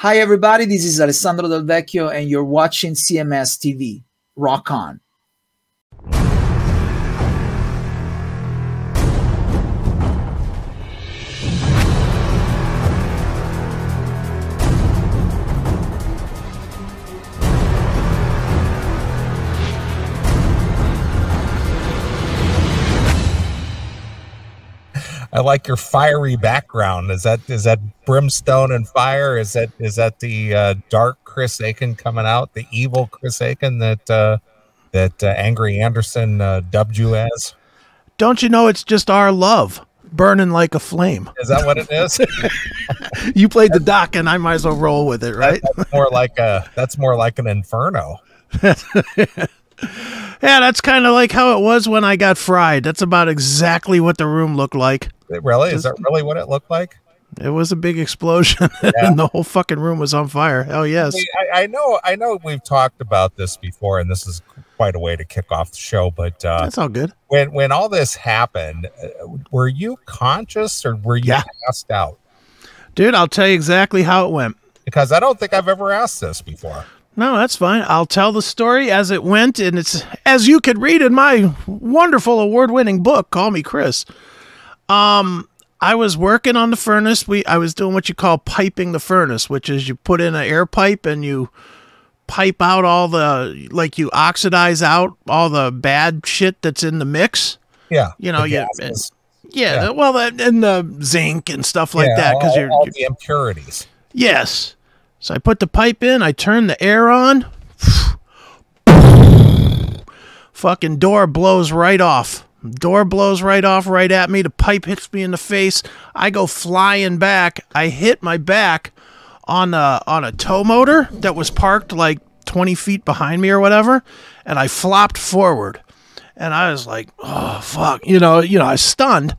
Hi, everybody. This is Alessandro Del Vecchio, and you're watching CMS TV. Rock on. I like your fiery background. Is that brimstone and fire? Is that the dark Chris Aiken coming out? The evil Chris Aiken that Angry Anderson dubbed you as? Don't you know it's just our love burning like a flame? Is that what it is? You played the doc, and I might as well roll with it, right? That's more like an inferno. Yeah, that's kind of like how it was when I got fried. That's about exactly what the room looked like. Really? Is that really what it looked like? It was a big explosion, and the whole fucking room was on fire. Hell yes. I know we've talked about this before, and this is quite a way to kick off the show, but that's all good. When all this happened, were you conscious or were you passed out? Dude, I'll tell you exactly how it went. Because I don't think I've ever asked this before. No, that's fine. I'll tell the story as it went, and it's as you could read in my wonderful award-winning book, Call Me Chris. I was working on the furnace. I was doing what you call piping the furnace, which is you put in an air pipe and you pipe out all the, like you oxidize out all the bad shit that's in the mix. Yeah. You know, well, and the zinc and stuff like that. Because all the impurities. Yes. So I put the pipe in, I turn the air on. Fucking door blows right off. Door blows right off right at me. The pipe hits me in the face. I go flying back. I hit my back on a tow motor that was parked like 20 feet behind me or whatever, and I flopped forward. And I was like, oh, fuck. You know, I was stunned,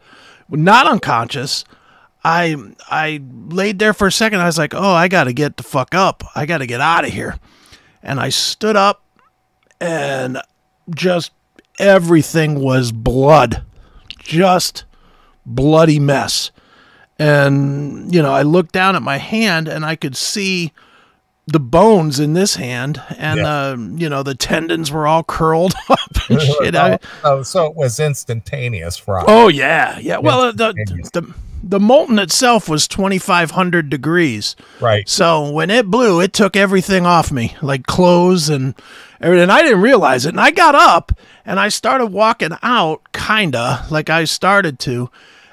not unconscious. I laid there for a second. I was like, oh, I got to get the fuck up. I got to get out of here. And I stood up, and just everything was blood. Just bloody mess. And, you know, I looked down at my hand, and I could see the bones in this hand, and, you know, the tendons were all curled up and shit. So it was instantaneous fry. Oh, yeah. Yeah. Well, the molten itself was 2,500 degrees. Right. So when it blew, it took everything off me, like clothes and everything. I didn't realize it. And I got up and I started walking out, kinda, like I started to.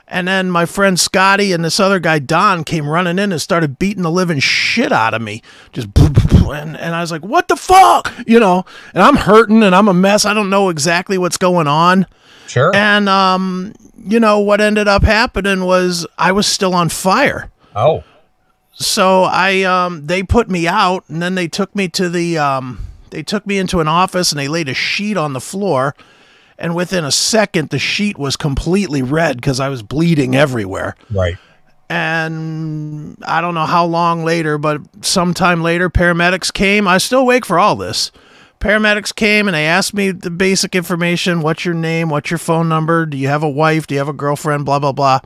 And then my friend Scotty and this other guy, Don, came running in and started beating the living shit out of me. Just, and I was like, what the fuck? You know, and I'm hurting and I'm a mess. I don't know exactly what's going on. Sure. And, you know, what ended up happening was I was still on fire. Oh. So they put me out, and then they took me to they took me into an office, and they laid a sheet on the floor. And within a second, the sheet was completely red because I was bleeding everywhere. Right. And I don't know how long later, but sometime later, paramedics came. I was still awake for all this. Paramedics came and they asked me the basic information. What's your name? What's your phone number? Do you have a wife? Do you have a girlfriend? Blah, blah, blah.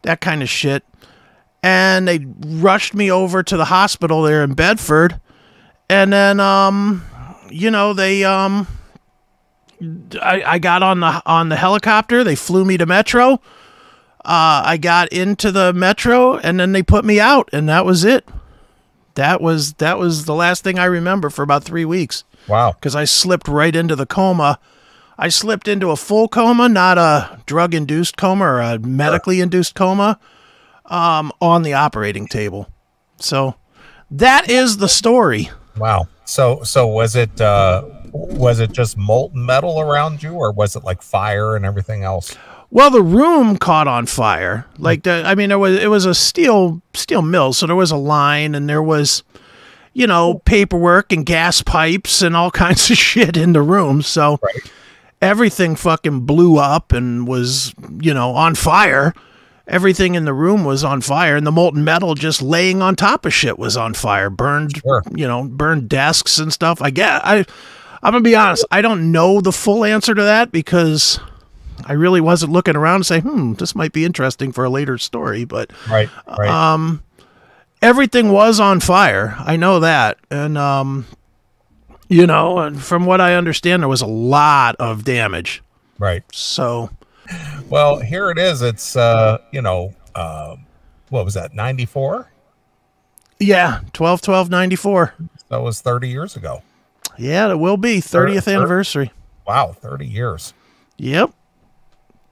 That kind of shit. And they rushed me over to the hospital there in Bedford. And then, you know, they, I got on the helicopter. They flew me to Metro. I got into the Metro, and then they put me out, and that was it. That was the last thing I remember for about 3 weeks. Wow. Because I slipped right into the coma. I slipped into a full coma, not a drug-induced coma or a medically induced coma, on the operating table. So that is the story. Wow. So was it just molten metal around you, or was it like fire and everything else? Well, the room caught on fire. Like it was a steel mill, so there was a line, and there was, you know, paperwork and gas pipes and all kinds of shit in the room. So everything fucking blew up and was, you know, on fire. Everything in the room was on fire, and the molten metal just laying on top of shit was on fire. Burned, you know, burned desks and stuff. I'm gonna be honest. I don't know the full answer to that because I really wasn't looking around and say, this might be interesting for a later story. But everything was on fire. I know that. And, you know, and from what I understand, there was a lot of damage. Right. So. Well, here it is. It's, you know, what was that, 94? Yeah, 12/12/94. That was 30 years ago. Yeah, it will be 30th anniversary. Wow, 30 years. Yep.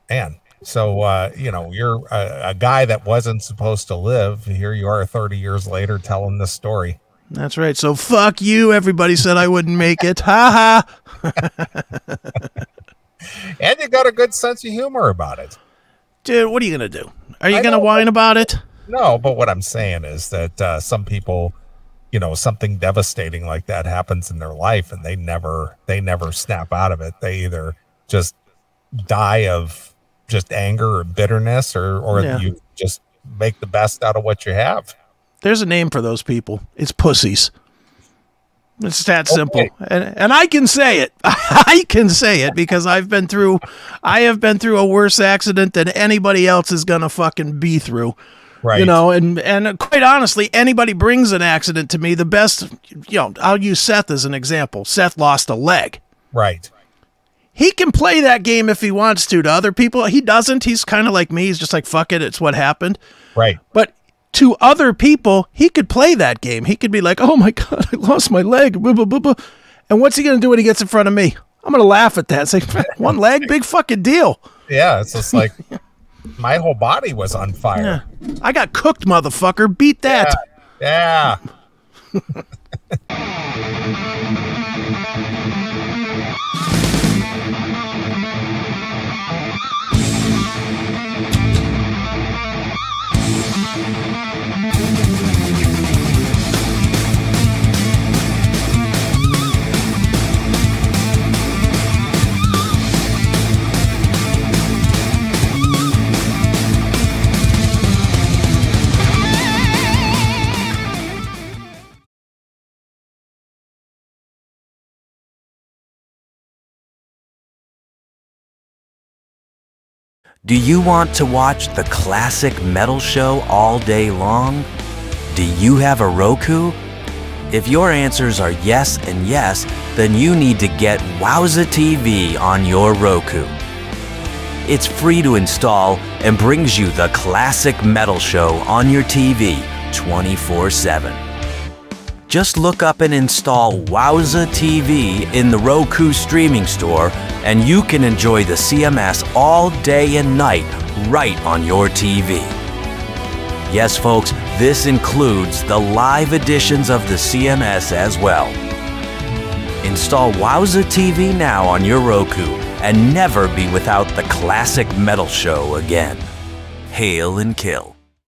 Man, so, you know, you're a guy that wasn't supposed to live. Here you are 30 years later telling this story. That's right. So fuck you. Everybody said I wouldn't make it. Ha ha. And you got a good sense of humor about it. Dude, what are you going to do? Are you going to whine about it? No, but what I'm saying is that some people, you know, something devastating like that happens in their life and they never snap out of it. They either just die of just anger or bitterness or you just make the best out of what you have. There's a name for those people. It's pussies. It's that simple. And I can say it. I can say it because I have been through a worse accident than anybody else is going to fucking be through. Right. You know, and quite honestly, anybody brings an accident to me, the best, you know, I'll use Seth as an example. Seth lost a leg. Right. He can play that game if he wants to other people. He doesn't. He's kind of like me. He's just like, fuck it. It's what happened. Right. But to other people, he could play that game. He could be like, oh my God, I lost my leg. Blah, blah, blah, blah. And what's he going to do when he gets in front of me? I'm going to laugh at that. Say, one leg, big fucking deal. Yeah. It's just like my whole body was on fire. Yeah. I got cooked, motherfucker. Beat that. Yeah. Do you want to watch the classic metal show all day long? Do you have a Roku? If your answers are yes and yes, then you need to get Wowza TV on your Roku. It's free to install and brings you the classic metal show on your TV 24/7. Just look up and install Wowza TV in the Roku streaming store and you can enjoy the CMS all day and night right on your TV. Yes, folks, this includes the live editions of the CMS as well. Install Wowza TV now on your Roku and never be without the classic metal show again. Hail and kill.